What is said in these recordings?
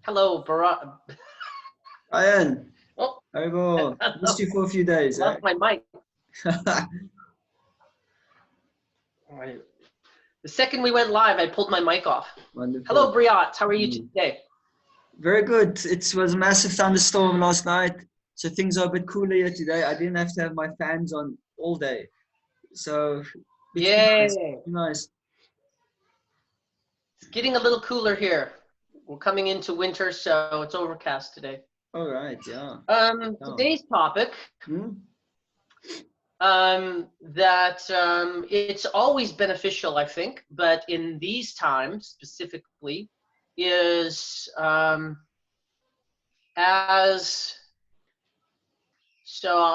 Hello, Barack. Ryan, Oh, how you go? Missed you for a few days, eh? lost my mic. Right. The second we went live, I pulled my mic off. Wonderful. Hello, Briat. How are you Mm. today? Very good. It was a massive thunderstorm last night, so things are a bit cooler here today. I didn't have to have my fans on all day, so it's been nice. Yay. It's been nice. It's getting a little cooler here. We're coming into winter, so it's overcast today. All right, yeah. Today's topic, Hmm? that it's always beneficial, I think, but in these times specifically, is so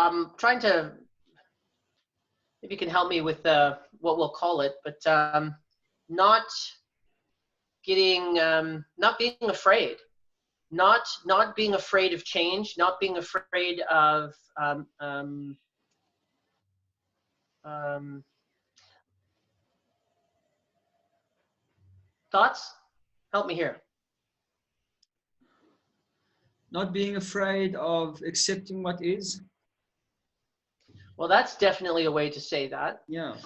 I'm trying to, if you can help me with what we'll call it, but not not being afraid, not being afraid of change, not being afraid of thoughts. Help me here. Not being afraid of accepting what is. Well, that's definitely a way to say that. Yeah.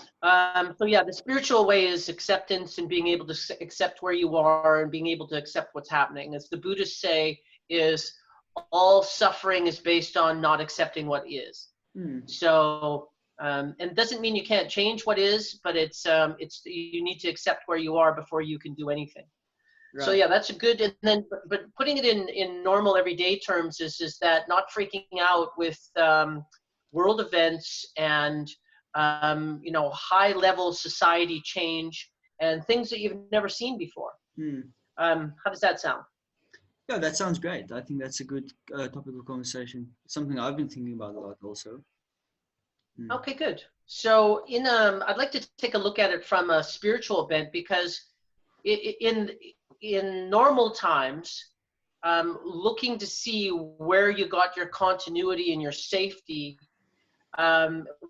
So yeah, the spiritual way is acceptance and being able to accept where you are and being able to accept what's happening. As the Buddhists say, is all suffering is based on not accepting what is. So, and it doesn't mean you can't change what is, but it's you need to accept where you are before you can do anything. Right. So yeah, that's a good. And then, but putting it in normal everyday terms is that not freaking out with world events and high level society change and things that you've never seen before. How does that sound? Yeah, that sounds great. I think that's a good topic of conversation. Something I've been thinking about a lot also. Okay, good. So I'd like to take a look at it from a spiritual bent, because in normal times, looking to see where you got your continuity and your safety,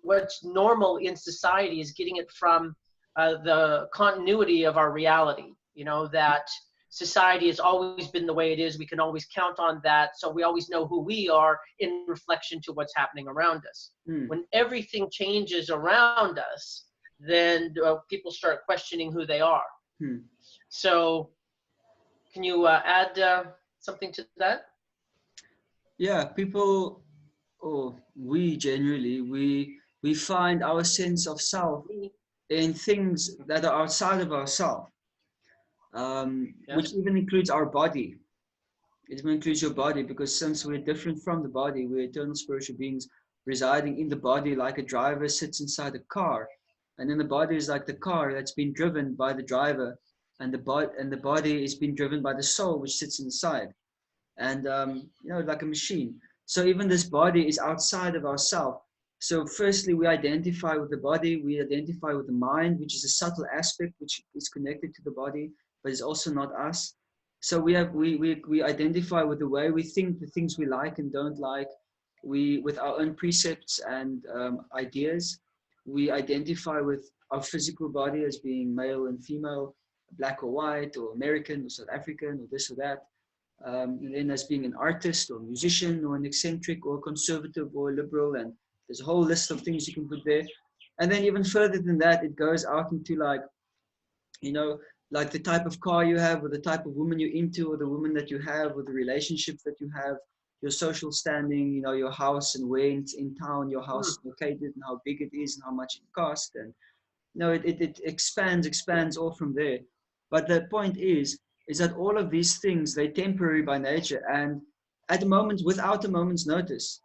what's normal in society is getting it from the continuity of our reality. You know, that society has always been the way it is. We can always count on that. So we always know who we are in reflection to what's happening around us. When everything changes around us, then people start questioning who they are. So can you add something to that? Yeah, people, or we generally, we find our sense of self in things that are outside of ourselves, which even includes our body. It even includes your body, because since we're different from the body, we're eternal spiritual beings residing in the body, like a driver sits inside a car, and then the body is like the car that's been driven by the driver, and the body is being driven by the soul, which sits inside, and like a machine. So even this body is outside of ourselves. So firstly, we identify with the body, we identify with the mind, which is a subtle aspect which is connected to the body, but is also not us. So we identify with the way we think, the things we like and don't like, with our own precepts and ideas. We identify with our physical body as being male and female, black or white, or American or South African, or this or that. And then as being an artist or musician or an eccentric or conservative or liberal, and there's a whole list of things you can put there. And then even further than that, it goes out into like the type of car you have, or the type of woman you're into, or the woman that you have, or the relationships that you have, your social standing, your house and where in town your house is located, and how big it is and how much it costs. And it expands all from there. But the point is that all of these things, they're temporary by nature, and at the moment, without a moment's notice,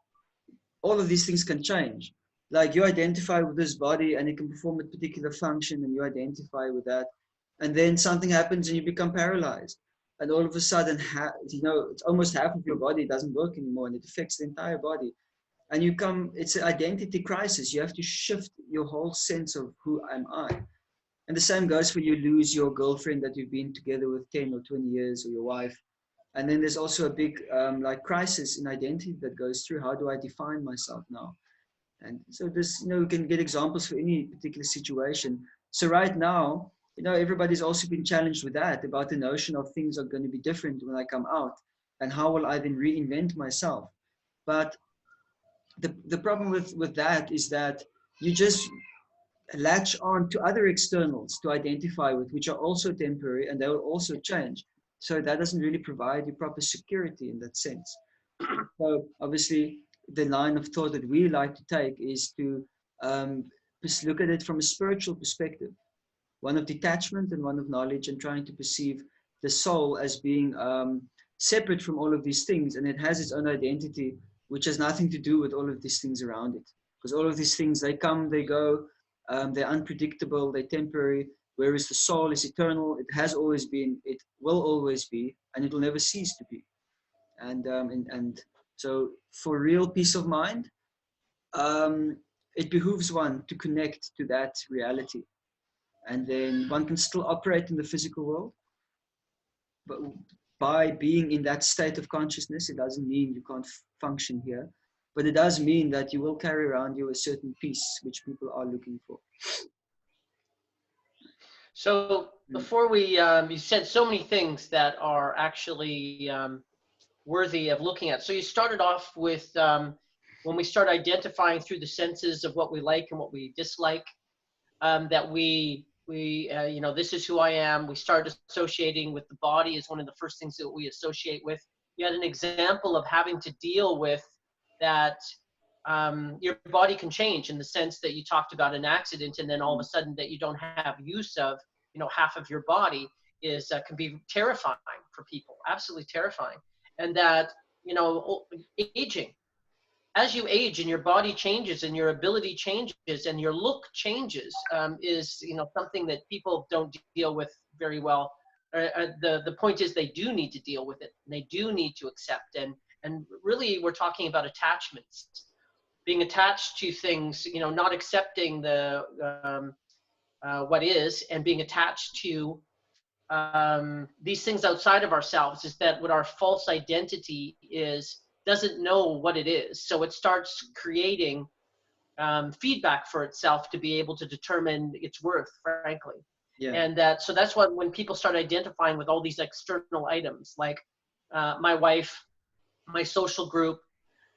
all of these things can change. Like, you identify with this body and it can perform a particular function, and you identify with that, and then something happens and you become paralyzed, and all of a sudden it's almost half of your body doesn't work anymore, and it affects the entire body. And it's an identity crisis. You have to shift your whole sense of who am I. And the same goes for you lose your girlfriend that you've been together with 10 or 20 years, or your wife. And then there's also a big crisis in identity that goes through. How do I define myself now? And so this, you can get examples for any particular situation. So right now, everybody's also been challenged with that, about the notion of things are going to be different when I come out, and how will I then reinvent myself. But the problem with that is that you just latch on to other externals to identify with, which are also temporary, and they will also change. So that doesn't really provide you proper security in that sense. So obviously, the line of thought that we like to take is to just look at it from a spiritual perspective, one of detachment and one of knowledge, and trying to perceive the soul as being separate from all of these things, and it has its own identity, which has nothing to do with all of these things around it. Because all of these things, they come, they go, they're unpredictable, they're temporary, whereas the soul is eternal. It has always been, it will always be, and it will never cease to be. And so for real peace of mind, it behooves one to connect to that reality. And then one can still operate in the physical world, but by being in that state of consciousness, it doesn't mean you can't function here, but it does mean that you will carry around you a certain peace which people are looking for. So before we, you said so many things that are actually worthy of looking at. So you started off with when we start identifying through the senses of what we like and what we dislike, that we this is who I am. We start associating with the body as one of the first things that we associate with. You had an example of having to deal with that. Your body can change in the sense that you talked about an accident, and then all of a sudden that you don't have use of, half of your body is can be terrifying for people, absolutely terrifying. And that, aging, as you age and your body changes and your ability changes and your look changes, is, something that people don't deal with very well. The point is they do need to deal with it, and they do need to accept. And really we're talking about attachments, being attached to things, not accepting the what is, and being attached to these things outside of ourselves. Is that what our false identity is, doesn't know what it is. So it starts creating feedback for itself to be able to determine its worth, frankly. Yeah. And so that's what, when people start identifying with all these external items, like my wife, my social group,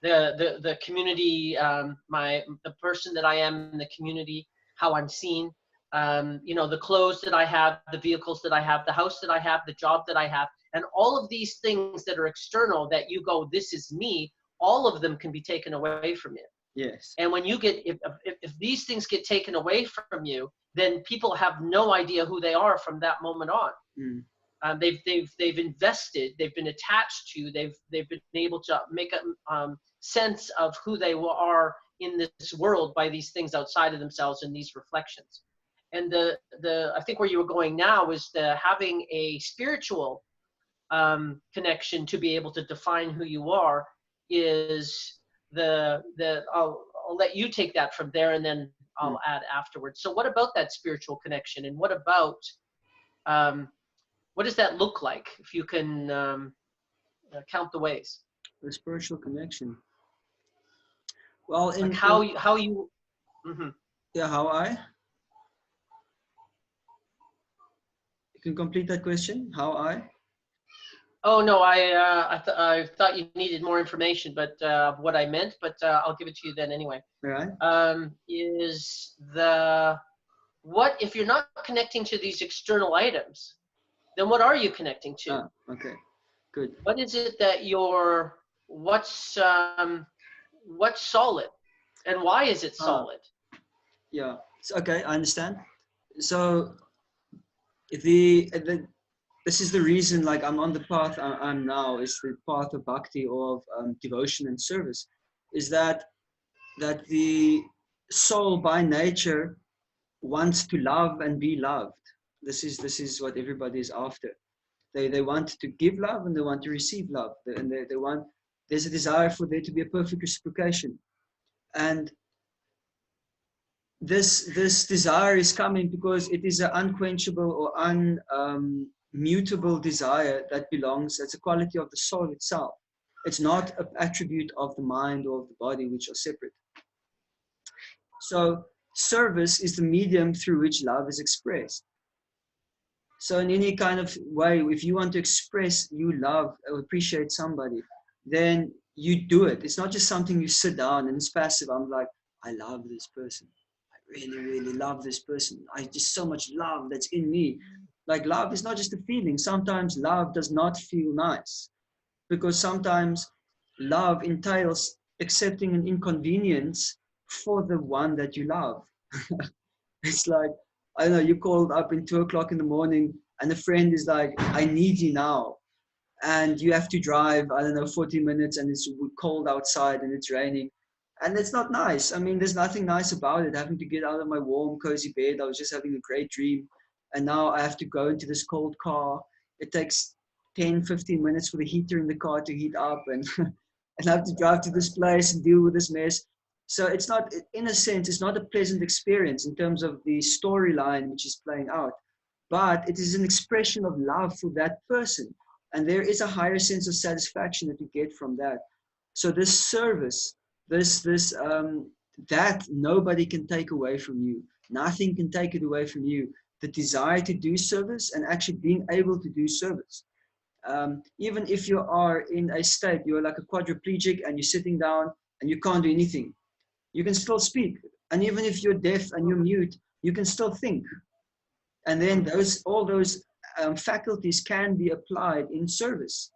the community, the person that I am in the community, how I'm seen, the clothes that I have, the vehicles that I have, the house that I have, the job that I have, and all of these things that are external that you go, this is me, all of them can be taken away from you. Yes. And when you get, if these things get taken away from you, then people have no idea who they are from that moment on. Mm. They've invested, they've been attached to, they've been able to make a sense of who they are in this world by these things outside of themselves and these reflections. And I think where you were going now is having a spiritual connection to be able to define who you are is I'll let you take that from there, and then I'll add afterwards. So what about that spiritual connection, and what about what does that look like, if you can count the ways? The spiritual connection. Well, like how you mm-hmm. Yeah, how I? You can complete that question. How I? Oh no, I thought you needed more information, but what I meant, but I'll give it to you then anyway. All right. Is what if you're not connecting to these external items, then what are you connecting to? Ah, okay, good. What is it that what's solid, and why is it solid? Yeah. Okay, I understand. So this is the reason, like, I'm on the path I'm now, is the path of bhakti, or of devotion and service, is that the soul by nature wants to love and be loved. This is what everybody is after. They want to give love, and they want to receive love, and they want, there's a desire for there to be a perfect reciprocation. And this desire is coming because it is an unquenchable or unmutable desire that belongs, it's a quality of the soul itself. It's not an attribute of the mind or of the body, which are separate. So service is the medium through which love is expressed. So in any kind of way, if you want to express you love or appreciate somebody, then you do it. It's not just something you sit down and it's passive. I'm like, I love this person. I really, really love this person. I just so much love that's in me. Like love is not just a feeling. Sometimes love does not feel nice because sometimes love entails accepting an inconvenience for the one that you love. It's like, I don't know, you called up in 2 o'clock in the morning and a friend is like, I need you now. And you have to drive, I don't know, 40 minutes and it's cold outside and it's raining. And it's not nice. I mean, there's nothing nice about it. Having to get out of my warm, cozy bed. I was just having a great dream. And now I have to go into this cold car. It takes 10, 15 minutes for the heater in the car to heat up. And, and I have to drive to this place and deal with this mess. So it's not, in a sense, it's not a pleasant experience in terms of the storyline which is playing out. But it is an expression of love for that person. And there is a higher sense of satisfaction that you get from that. So this service, that nobody can take away from you. Nothing can take it away from you. The desire to do service and actually being able to do service. Even if you are in a state, you're like a quadriplegic and you're sitting down and you can't do anything, you can still speak. And even if you're deaf and you're mute, you can still think. And then all those faculties can be applied in service.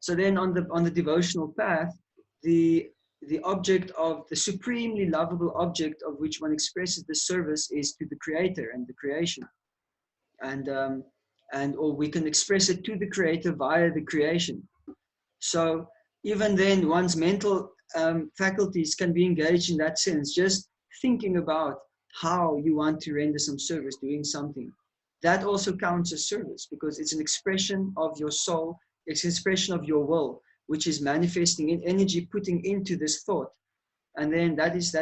So then on the devotional path, the object of the supremely lovable object of which one expresses the service is to the creator and the creation. And or we can express it to the creator via the creation. So even then, one's mental faculties can be engaged in that sense, just thinking about how you want to render some service, doing something. That also counts as service because it's an expression of your soul, it's an expression of your will, which is manifesting in energy, putting into this thought. And then that is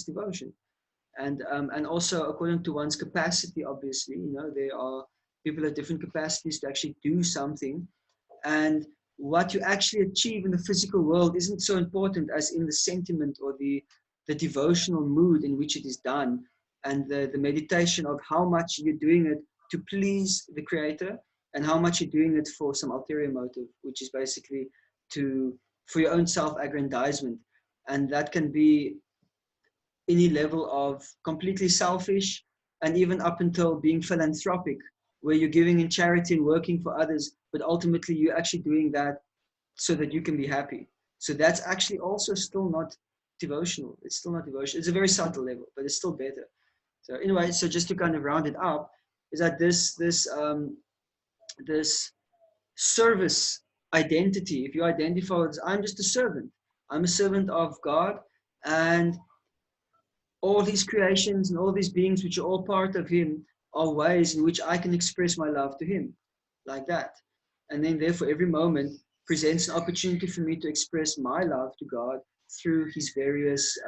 devotion. And also according to one's capacity, obviously, there are people at different capacities to actually do something. And what you actually achieve in the physical world isn't so important as in the sentiment or the devotional mood in which it is done, and the meditation of how much you're doing it to please the creator and how much you're doing it for some ulterior motive, which is basically for your own self-aggrandizement. And that can be any level of completely selfish and even up until being philanthropic, where you're giving in charity and working for others, but ultimately you're actually doing that so that you can be happy. So that's actually also still not devotional. It's still not devotional. It's a very subtle level, but it's still better. So anyway, so just to kind of round it up, is that this service identity, if you identify as I'm just a servant, I'm a servant of God, and all these creations and all these beings which are all part of him are ways in which I can express my love to him, like that. And then therefore every moment presents an opportunity for me to express my love to God through his various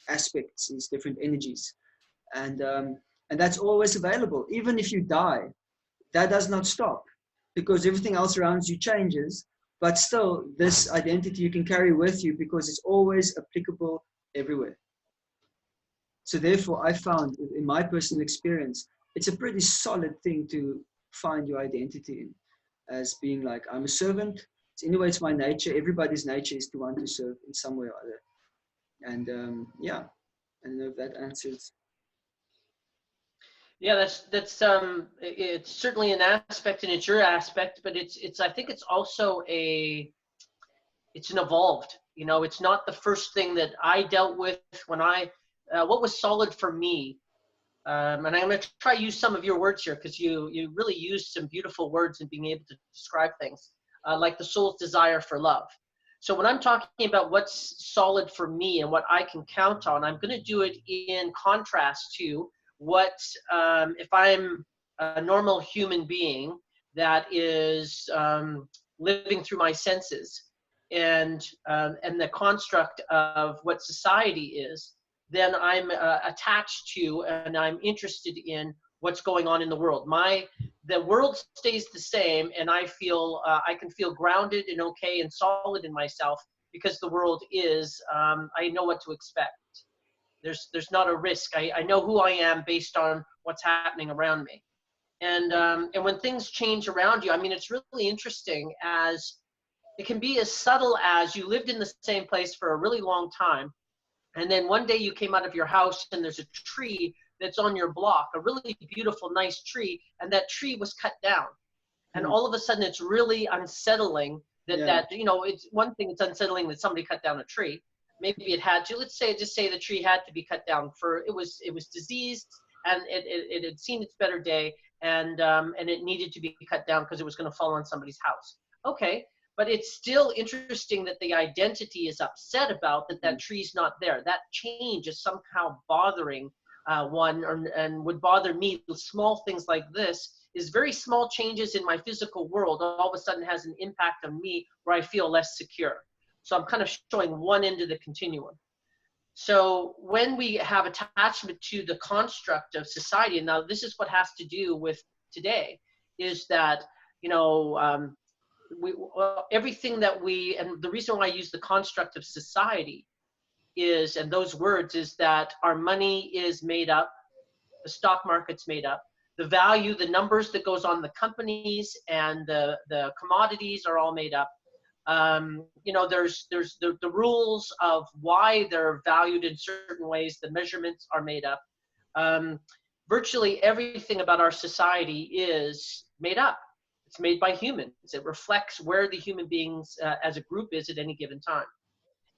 aspects, his different energies. And that's always available. Even if you die, that does not stop, because everything else around you changes, but still this identity you can carry with you because it's always applicable everywhere. So therefore, I found in my personal experience, it's a pretty solid thing to find your identity in, as being like, I'm a servant. Anyway, it's my nature. Everybody's nature is to want to serve in some way or other. And yeah, I don't know if that answers. Yeah, that's it's certainly an aspect, and it's your aspect, but it's I think it's also it's an evolved. It's not the first thing that I dealt with when what was solid for me. And I'm going to try use some of your words here, because you really used some beautiful words in being able to describe things, like the soul's desire for love. So when I'm talking about what's solid for me and what I can count on, I'm going to do it in contrast to what, if I'm a normal human being that is living through my senses and the construct of what society is, then I'm attached to and I'm interested in what's going on in the world. The world stays the same, and I can feel grounded and okay and solid in myself, because the world is, I know what to expect. There's not a risk. I know who I am based on what's happening around me. And when things change around you, I mean, it's really interesting, as it can be as subtle as you lived in the same place for a really long time, and then one day you came out of your house and there's a tree that's on your block, a really beautiful, nice tree, and that tree was cut down. And all of a sudden it's really unsettling that, you know, it's one thing, it's unsettling that somebody cut down a tree. Maybe it had to, let's say, just say the tree had to be cut down for, it was diseased, and it had seen its better day, and it needed to be cut down because it was going to fall on somebody's house. Okay. But it's still interesting that the identity is upset about that tree's not there. That change is somehow bothering one, and would bother me. Small things like this is very small changes in my physical world all of a sudden has an impact on me where I feel less secure. So I'm kind of showing one end of the continuum. So when we have attachment to the construct of society, and now this is what has to do with today, is that, you know, everything that we, and the reason why I use the construct of society is, and those words, is that our money is made up, the stock market's made up, the value, the numbers that goes on the companies and the commodities are all made up. You know, there's the rules of why they're valued in certain ways, the measurements are made up. Virtually everything about our society is made up. It's made by humans. It reflects where the human beings as a group is at any given time.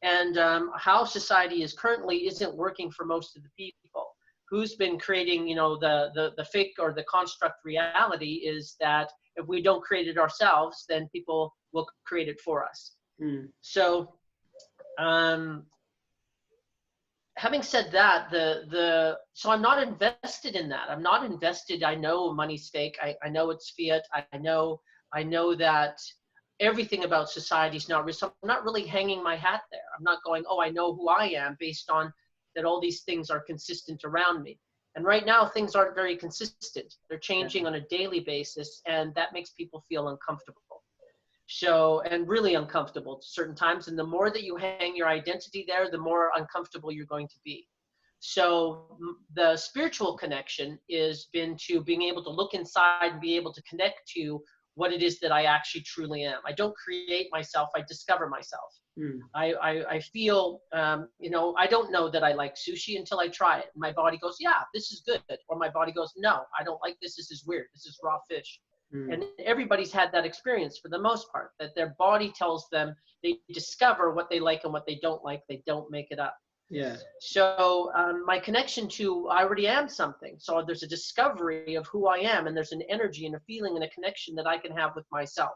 And how society is currently isn't working for most of the people. Who's been creating, you know, the fake or the construct reality is that if we don't create it ourselves, then people will create it for us. So having said that, so I'm not invested in that. I'm not invested. I know money's fake. I know it's fiat. I know that everything about society is not real. So I'm not really hanging my hat there. I'm not going, oh, I know who I am based on that all these things are consistent around me. And right now, things aren't very consistent. They're changing on a daily basis, and that makes people feel uncomfortable. So, and really uncomfortable at certain times. And the more that you hang your identity there, the more uncomfortable you're going to be. So the spiritual connection is been to being able to look inside and be able to connect to what it is that I actually truly am. I don't create myself, I discover myself. I feel, you know, I don't know that I like sushi until I try it. My body goes, yeah, this is good. Or my body goes, no, I don't like this. This is weird. This is raw fish. And everybody's had that experience for the most part, that their body tells them, they discover what they like and what they don't like. They don't make it up. Yeah. So my connection to, I already am something. So there's a discovery of who I am, and there's an energy and a feeling and a connection that I can have with myself.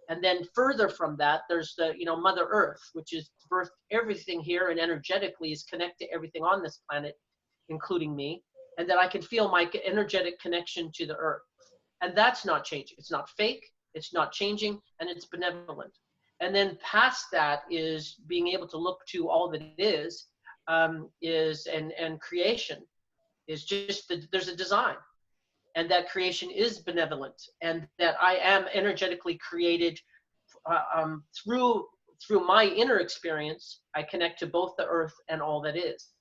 And then further from that, there's the, you know, Mother Earth, which is birthed everything here and energetically is connected to everything on this planet, including me, and that I can feel my energetic connection to the Earth. And that's not changing. It's not fake, it's not changing, and it's benevolent. And then past that is being able to look to all that it is and creation is just, there's a design. And that creation is benevolent, and that I am energetically created through my inner experience. I connect to both the earth and all that is.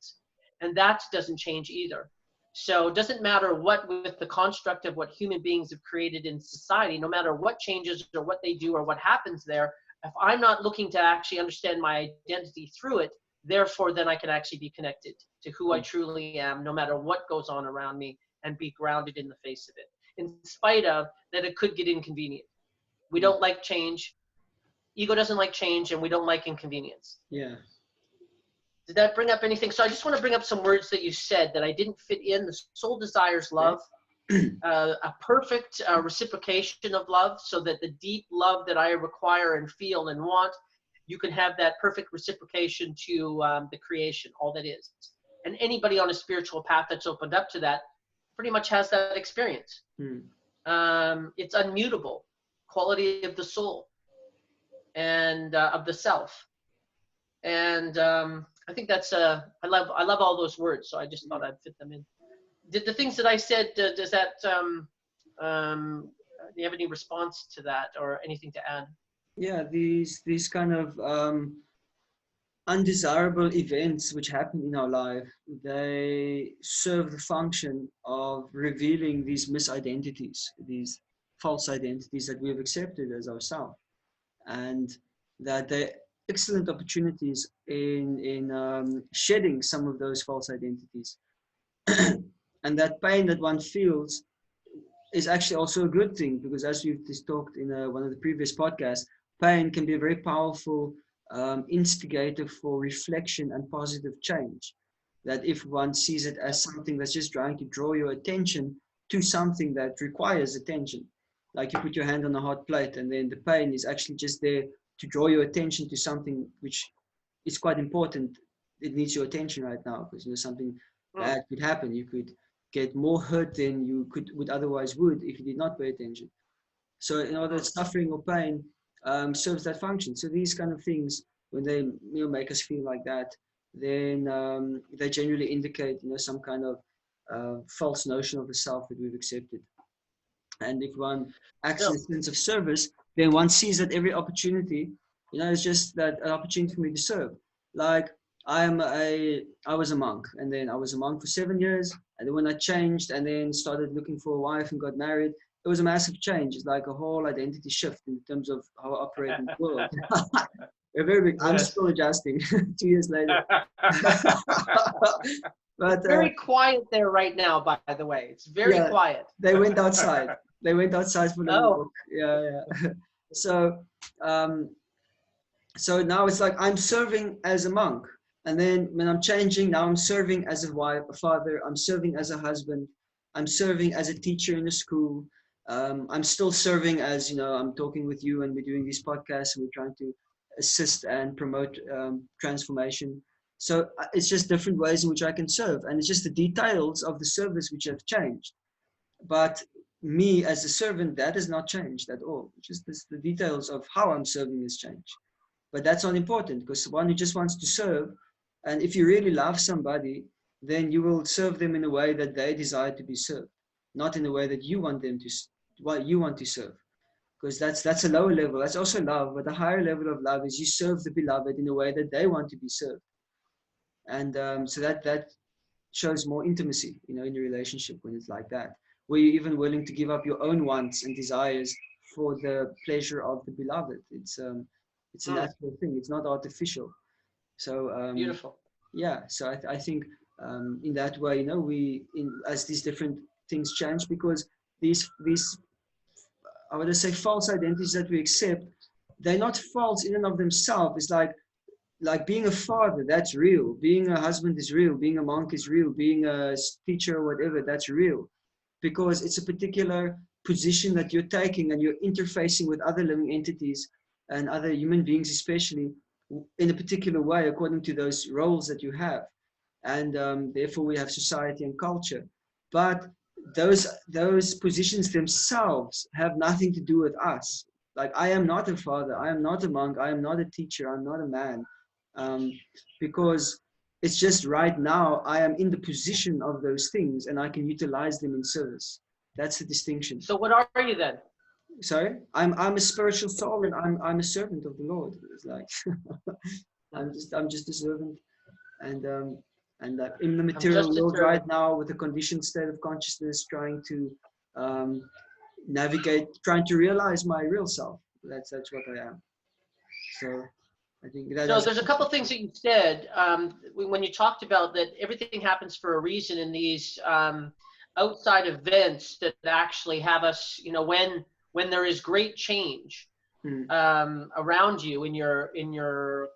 And that doesn't change either. So it doesn't matter what, with the construct of what human beings have created in society, no matter what changes or what they do or what happens there, if I'm not looking to actually understand my identity through it, therefore then I can actually be connected to who I truly am, no matter what goes on around me, and be grounded in the face of it, in spite of that it could get inconvenient. We don't like change. Ego doesn't like change, and we don't like inconvenience. Yeah. Did that bring up anything? So I just want to bring up some words that you said that I didn't fit in. The soul desires love, a perfect reciprocation of love, so that the deep love that I require and feel and want, you can have that perfect reciprocation to the creation, all that is. And anybody on a spiritual path that's opened up to that pretty much has that experience. It's unmutable, quality of the soul and of the self. And I think that's I love all those words, so I just thought I'd fit them in. Did the things that I said, does that do you have any response to that or anything to add? Yeah, these kind of undesirable events which happen in our life, they serve the function of revealing these misidentities, these false identities that we have accepted as ourselves, and that they're excellent opportunities in shedding some of those false identities. And that pain that one feels is actually also a good thing, because as we've just talked in one of the previous podcasts, pain can be a very powerful instigator for reflection and positive change. That if one sees it as something that's just trying to draw your attention to something that requires attention, like you put your hand on a hot plate and then the pain is actually just there to draw your attention to something which is quite important. It needs your attention right now because something bad could happen. You could get more hurt than you would otherwise would if you did not pay attention. So that suffering or pain serves that function. So these kind of things, when they make us feel like that, then they generally indicate some kind of false notion of the self that we've accepted. And if one acts in a sense of service, then one sees that every opportunity, it's just that an opportunity for me to serve. Like I was a monk, and then I was a monk for 7 years, and then when I changed and then started looking for a wife and got married, it was a massive change. It's like a whole identity shift in terms of how I operate in the world. A very big. I'm still adjusting 2 years later. But very quiet there right now, by the way. It's very quiet. They went outside. They went outside for a walk. Yeah. So now it's like I'm serving as a monk. And then when I'm changing, now I'm serving as a wife, a father. I'm serving as a husband. I'm serving as a teacher in a school. I'm still serving as, I'm talking with you and we're doing these podcasts and we're trying to assist and promote transformation. So it's just different ways in which I can serve. And it's just the details of the service which have changed. But me as a servant, that has not changed at all. It's just the details of how I'm serving has changed. But that's not important, because one who just wants to serve, and if you really love somebody, then you will serve them in a way that they desire to be served, not in a way that you want them to, what you want to serve. Because that's a lower level. That's also love, but the higher level of love is you serve the beloved in a way that they want to be served. And so that shows more intimacy, in your relationship when it's like that, where you're even willing to give up your own wants and desires for the pleasure of the beloved. It's a natural thing. It's not artificial. So beautiful. Yeah. So I think in that way, as these different things change, because these I would say false identities that we accept, they're not false in and of themselves. It's like being a father, that's real. Being a husband is real. Being a monk is real. Being a teacher or whatever, that's real. Because it's a particular position that you're taking and you're interfacing with other living entities and other human beings, especially in a particular way, according to those roles that you have. And therefore we have society and culture. But those positions themselves have nothing to do with us. Like I am not a father, I am not a monk, I am not a teacher, I'm not a man. Because it's just right now I am in the position of those things and I can utilize them in service. That's the distinction. So what are you then? Sorry, I'm a spiritual soul and I'm a servant of the Lord. It's like I'm just a servant, and in the material world right now with a conditioned state of consciousness, trying to navigate, trying to realize my real self. That's what I am. So I think so there's a couple of things that you said when you talked about that everything happens for a reason in these outside events that actually have us, when there is great change around you in your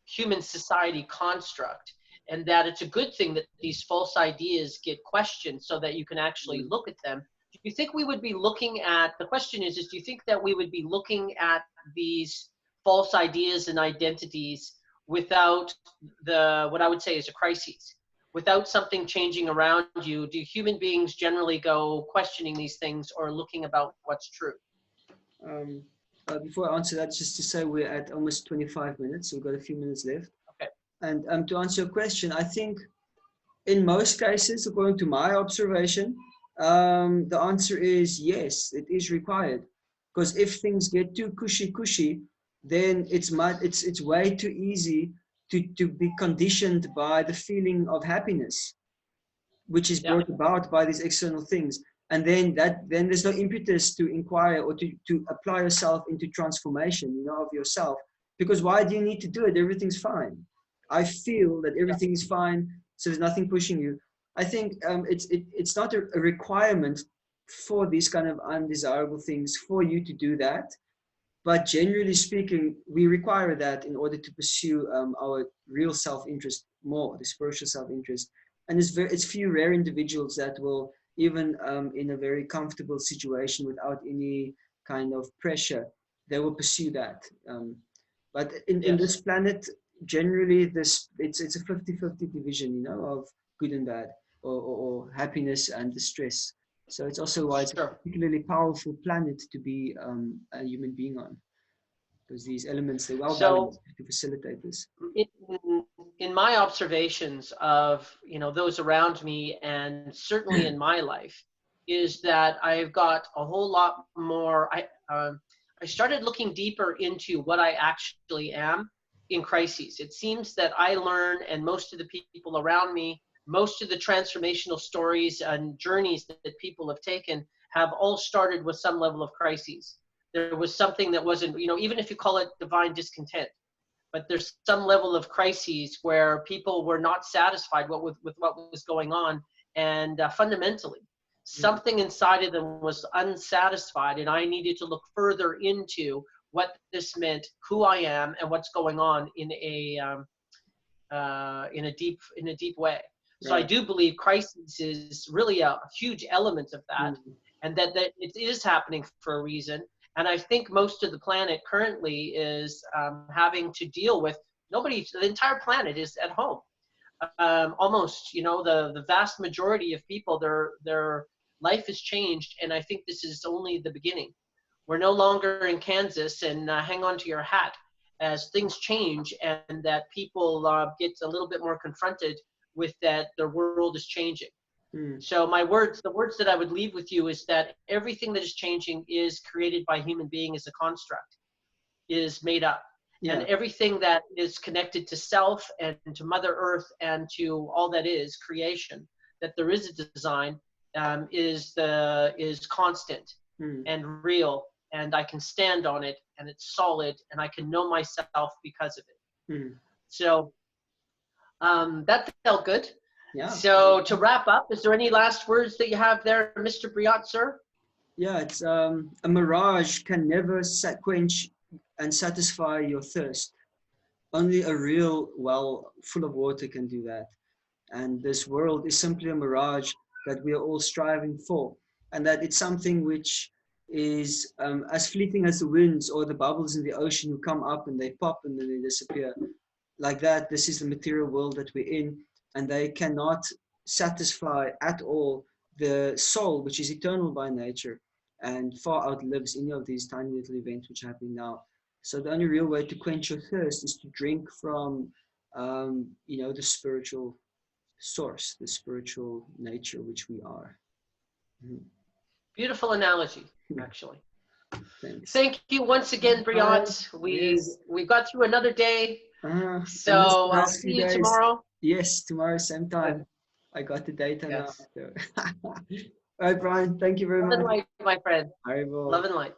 human society construct, and that it's a good thing that these false ideas get questioned so that you can actually look at them. Do you think we would be looking at, the question is do you think that we would be looking at these false ideas and identities without what I would say is a crisis, without something changing around you? Do human beings generally go questioning these things or looking about what's true? Before I answer that, just to say we're at almost 25 minutes, so we've got a few minutes left. Okay. And to answer your question, I think in most cases, according to my observation, the answer is yes, it is required. Because if things get too cushy, then it's way too easy to be conditioned by the feeling of happiness, which is brought about by these external things. And then there's no impetus to inquire or to apply yourself into transformation, you know, of yourself. Because why do you need to do it? Everything's fine. I feel that everything is fine, so there's nothing pushing you. I think it's not a requirement for these kind of undesirable things for you to do that. But generally speaking, we require that in order to pursue our real self-interest more, the spiritual self-interest. And it's few rare individuals that will, even in a very comfortable situation without any kind of pressure, they will pursue that. But in this planet, generally, it's a 50-50 division, you know, of good and bad, or happiness and distress. So it's also why it's a particularly powerful planet to be a human being on, because these elements, they're well balanced to facilitate this. In my observations of, you know, those around me, and certainly in my life, is that I've got a whole lot more. I started looking deeper into what I actually am in crises. It seems that I learn, and most of the people around me, most of the transformational stories and journeys that people have taken have all started with some level of crises. There was something that wasn't, you know, even if you call it divine discontent, but there's some level of crises where people were not satisfied with what was going on. And fundamentally, something inside of them was unsatisfied, and I needed to look further into what this meant, who I am, and what's going on in a deep way. So I do believe crisis is really a huge element of that, and that it is happening for a reason. And I think most of the planet currently is having to deal with the entire planet is at home. Almost, you know, the vast majority of people, their life has changed, and I think this is only the beginning. We're no longer in Kansas and hang on to your hat as things change, and that people get a little bit more confronted with that their world is changing. So the words that I would leave with you is that everything that is changing is created by human being as a construct, is made up. And everything that is connected to self and to Mother Earth and to all that is creation, that there is a design, is constant and real, and I can stand on it, and it's solid, and I can know myself because of it. So that felt good. So to wrap up, is there any last words that you have there, Mr. Briot, sir? Yeah, it's a mirage can never quench and satisfy your thirst. Only a real well full of water can do that. And this world is simply a mirage that we are all striving for, and that it's something which is as fleeting as the winds or the bubbles in the ocean who come up and they pop and then they disappear. Like that, this is the material world that we're in, and they cannot satisfy at all the soul, which is eternal by nature and far outlives any of these tiny little events which are happening now. So the only real way to quench your thirst is to drink from, you know, the spiritual source, the spiritual nature which we are. Beautiful analogy, actually. Thanks. Thank you once again, Briot. We got through another day. So I'll see you tomorrow. Yes, tomorrow, same time. I got the data now. So. All right, Brian, thank you very much. Love and light, my friend. I will. Love and light.